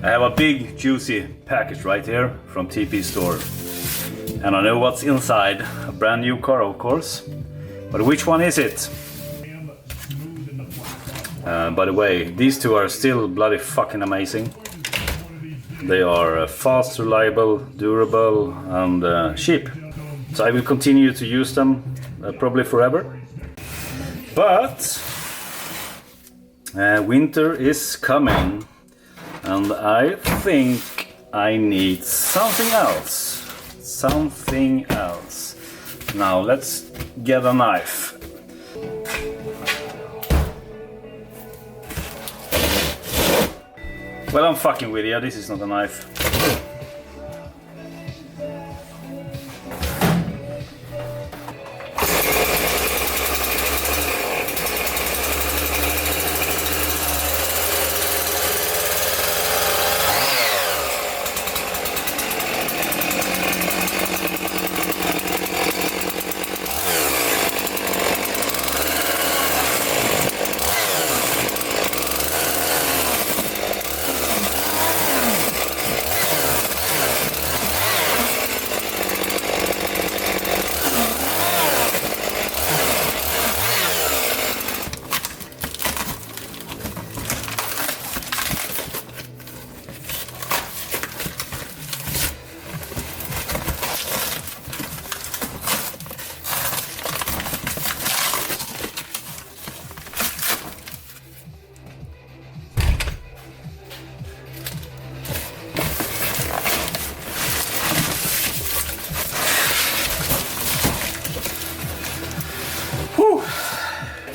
I have a big juicy package right here from Tpstore. And I know what's inside. A brand new car, of course. But which one is it? By the way, these two are still bloody fucking amazing. They are fast, reliable, durable and cheap. So I will continue to use them probably forever. But winter is coming. And I think I need something else. Something else. Now let's get a knife. Well, I'm fucking with you. This is not a knife.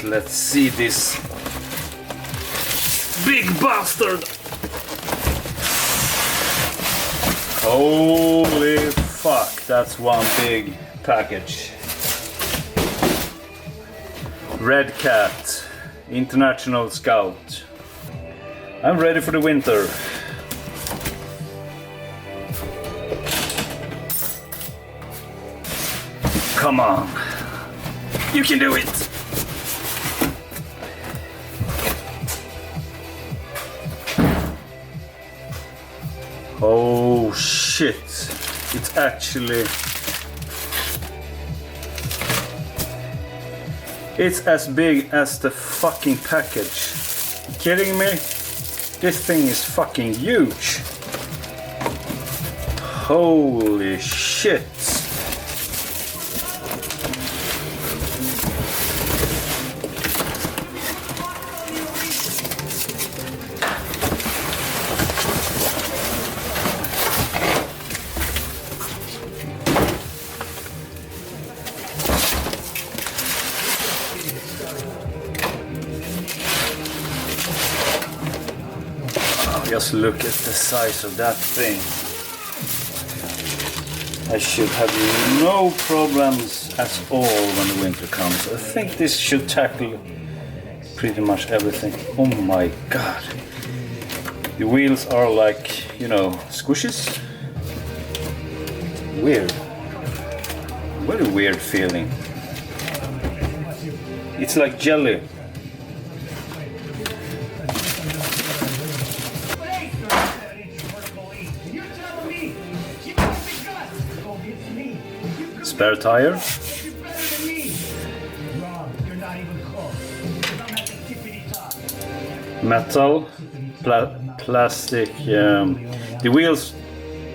Let's see this big bastard. Holy fuck, that's one big package. Red Cat, International Scout. I'm ready for the winter. Come on, you can do it. Oh shit, it's actually... It's as big as the fucking package. You kidding me? This thing is fucking huge. Holy shit. Just look at the size of that thing. I should have no problems at all when the winter comes. I think this should tackle pretty much everything. Oh my god. The wheels are like, you know, squishes. Weird. Very weird feeling. It's like jelly. Spare tire. Metal, plastic. The wheels,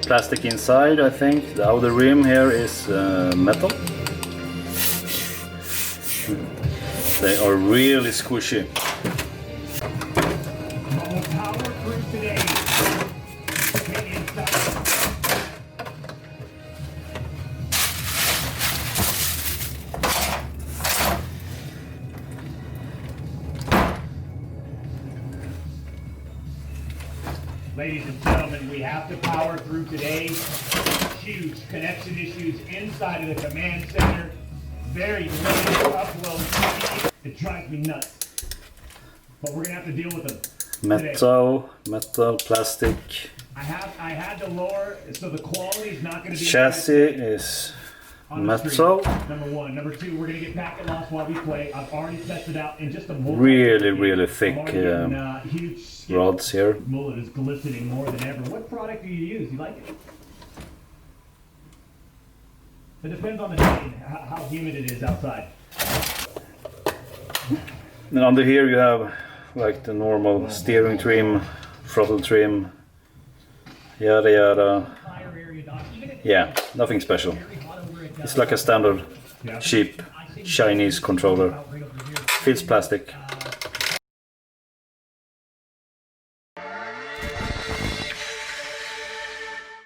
plastic inside. I think the outer rim here is metal. They are really squishy. Ladies and gentlemen, we have to power through today. Huge connection issues inside of the command center. Very limited upload. It drives me nuts. But we're gonna have to deal with them. Metal, plastic. I had to lower so the quality is not gonna be. Chassis is on the street. Mezzo. Number one. Number two, we're gonna get packet loss while we play. I've already tested out in just a mullet. Really thick I'm already getting, huge skip. rods here. Mullet is glistening more than ever. What product do you use? You like it? It depends on the day and how humid it is outside. And under here you have like the normal steering trim, throttle trim, yada yada. Yeah, nothing special. It's like a standard cheap Chinese controller. Feels plastic.